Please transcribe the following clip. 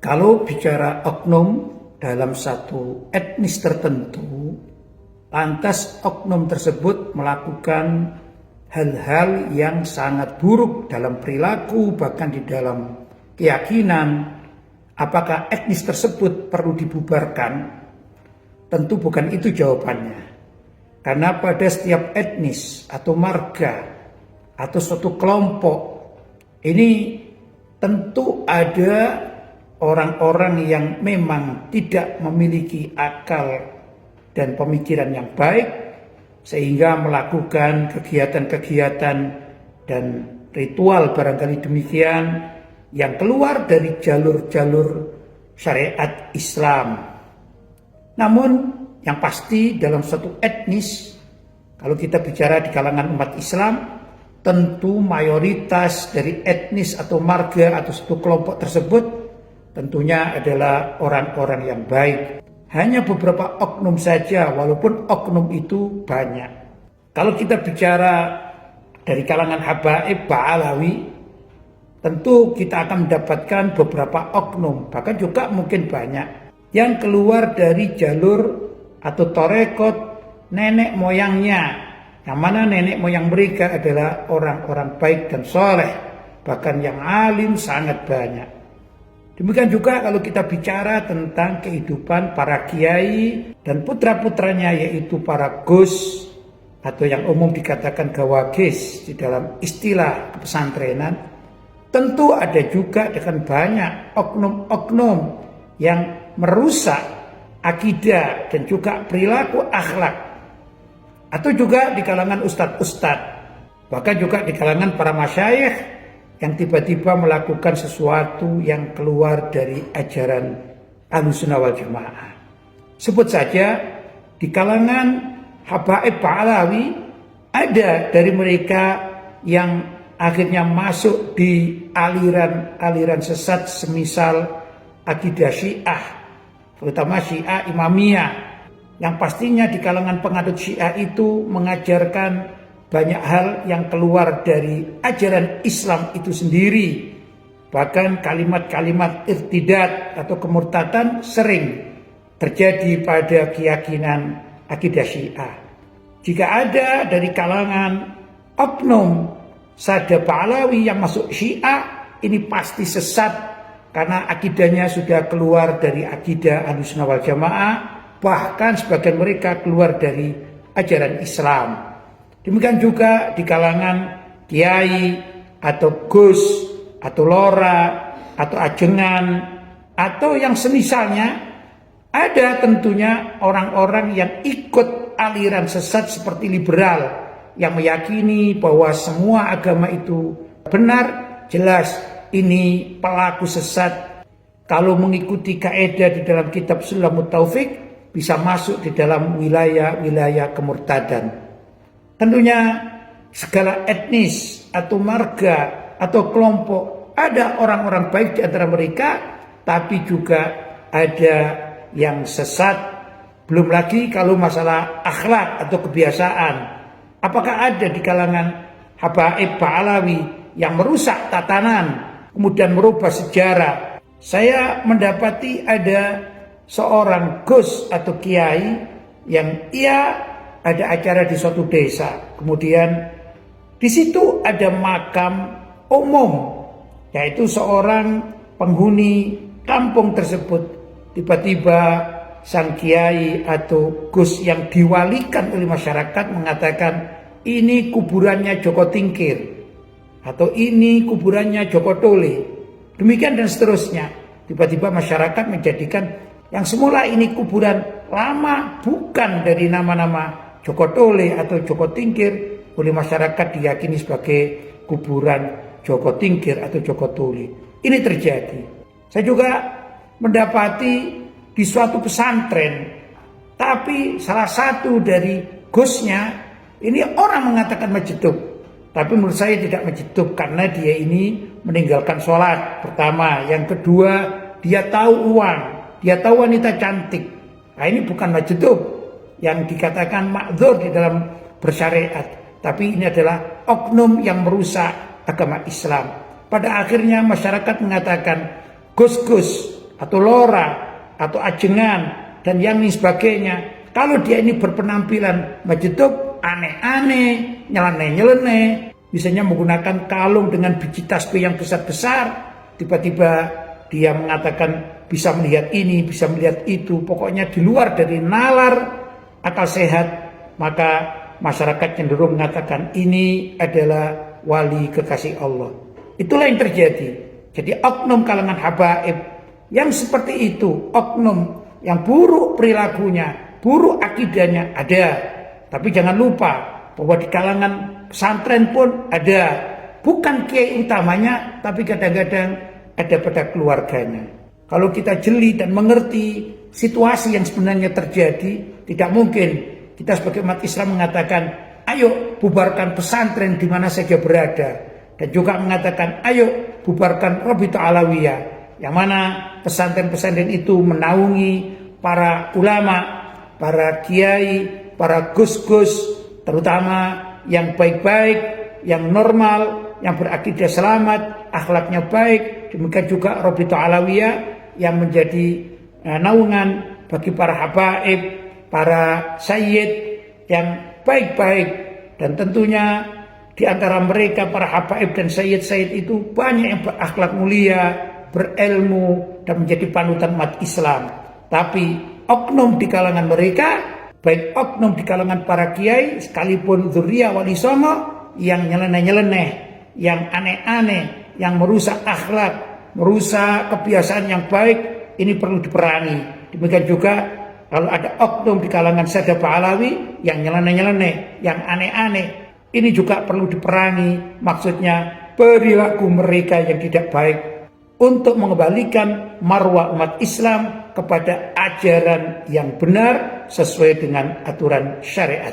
Kalau bicara oknum dalam satu etnis tertentu, lantas oknum tersebut melakukan hal-hal yang sangat buruk dalam perilaku, bahkan di dalam keyakinan. Apakah etnis tersebut perlu dibubarkan? Tentu bukan itu jawabannya. Karena pada setiap etnis atau marga atau suatu kelompok ini tentu ada orang-orang yang memang tidak memiliki akal dan pemikiran yang baik sehingga melakukan kegiatan-kegiatan dan ritual barangkali demikian yang keluar dari jalur-jalur syariat Islam. Namun yang pasti dalam suatu etnis, kalau kita bicara di kalangan umat Islam, tentu mayoritas dari etnis atau marga atau suatu kelompok tersebut tentunya adalah orang-orang yang baik. Hanya beberapa oknum saja, walaupun oknum itu banyak. Kalau kita bicara dari kalangan habaib Ba'alawi, tentu kita akan mendapatkan beberapa oknum, bahkan juga mungkin banyak, yang keluar dari jalur atau torekot nenek moyangnya, yang mana nenek moyang mereka adalah orang-orang baik dan soleh, bahkan yang alim sangat banyak. Demikian juga kalau kita bicara tentang kehidupan para kiai dan putra-putranya, yaitu para gus atau yang umum dikatakan gawagis di dalam istilah pesantrenan, tentu ada juga dengan banyak oknum-oknum yang merusak akidah dan juga perilaku akhlak, atau juga di kalangan ustadz-ustadz, bahkan juga di kalangan para masyayikh yang tiba-tiba melakukan sesuatu yang keluar dari ajaran Ahlussunnah wal Jamaah. Sebut saja di kalangan habaib Ba'alawi ada dari mereka yang akhirnya masuk di aliran sesat semisal akidah Syiah, terutama Syiah Imamiyah, yang pastinya di kalangan penganut Syiah itu mengajarkan banyak hal yang keluar dari ajaran Islam itu sendiri. Bahkan kalimat-kalimat irtidat atau kemurtadan sering terjadi pada keyakinan akidah Syiah. Jika ada dari kalangan oknum Sada Ba'alawi yang masuk Syiah, ini pasti sesat karena akidahnya sudah keluar dari akidah Ahlussunnah wal Jamaah, bahkan sebagian mereka keluar dari ajaran Islam. Demikian juga di kalangan kiai atau gus atau lora atau ajengan atau yang semisalnya, ada tentunya orang-orang yang ikut aliran sesat seperti liberal yang meyakini bahwa semua agama itu benar. Jelas ini pelaku sesat. Kalau mengikuti kaidah di dalam kitab Sulamut Taufik bisa masuk di dalam wilayah-wilayah kemurtadan. Tentunya segala etnis atau marga atau kelompok ada orang-orang baik di antara mereka, tapi juga ada yang sesat. Belum lagi kalau masalah akhlak atau kebiasaan. Apakah ada di kalangan habaib Ba'alawi yang merusak tatanan, kemudian merubah sejarah? Saya mendapati ada seorang gus atau kiai yang ia ada acara di suatu desa, kemudian di situ ada makam umum, yaitu seorang penghuni kampung tersebut. Tiba-tiba sang kiai atau gus yang diwalikan oleh masyarakat mengatakan, ini kuburannya Joko Tingkir, atau ini kuburannya Joko Tole, demikian dan seterusnya. Tiba-tiba masyarakat menjadikan yang semula ini kuburan lama, bukan dari nama-nama Joko Tole atau Joko Tingkir, oleh masyarakat diyakini sebagai kuburan Joko Tingkir atau Joko Tole. Ini terjadi. Saya juga mendapati di suatu pesantren, tapi salah satu dari gusnya ini orang mengatakan majdub, tapi menurut saya tidak majdub karena dia ini meninggalkan sholat pertama. Yang kedua, dia tahu uang, dia tahu wanita cantik. Nah, ini bukan majdub yang dikatakan ma'dzur di dalam bersyariat, tapi ini adalah oknum yang merusak agama Islam. Pada akhirnya masyarakat mengatakan, gus-gus, atau lora, atau ajengan, dan yang lain sebagainya. Kalau dia ini berpenampilan majedub, aneh-aneh, nyeleneh-nyeleneh, misalnya menggunakan kalung dengan biji tasbih yang besar-besar, tiba-tiba dia mengatakan bisa melihat ini, bisa melihat itu, pokoknya di luar dari nalar akal sehat, maka masyarakat cenderung mengatakan ini adalah wali kekasih Allah. Itulah yang terjadi. Jadi oknum kalangan habaib yang seperti itu, oknum yang buruk perilakunya, buruk akidahnya ada. Tapi jangan lupa bahwa di kalangan pesantren pun ada. Bukan kiai utamanya, tapi kadang-kadang ada pada keluarganya. Kalau kita jeli dan mengerti situasi yang sebenarnya terjadi, tidak mungkin kita sebagai umat Islam mengatakan, ayo bubarkan pesantren di mana saja berada. Dan juga mengatakan, ayo bubarkan Rabithah Alawiyah. Yang mana pesantren-pesantren itu menaungi para ulama, para kiai, para gus-gus, terutama yang baik-baik, yang normal, yang berakidah selamat, akhlaknya baik. Demikian juga Rabithah Alawiyah yang menjadi naungan bagi para habaib, para sayyid yang baik-baik. Dan tentunya di antara mereka para habaib dan sayyid-sayyid itu banyak yang berakhlak mulia, berilmu, dan menjadi panutan umat Islam. Tapi oknum di kalangan mereka, baik oknum di kalangan para kiai, sekalipun dzurriyyah wali songo, yang nyeleneh-nyeleneh, yang aneh-aneh, yang merusak akhlak, merusak kebiasaan yang baik, ini perlu diperangi. Demikian juga kalau ada oknum di kalangan Sadah Alawi yang nyeleneh-nyeleneh, yang aneh-aneh, ini juga perlu diperangi. Maksudnya perilaku mereka yang tidak baik untuk mengembalikan marwah umat Islam kepada ajaran yang benar sesuai dengan aturan syariat.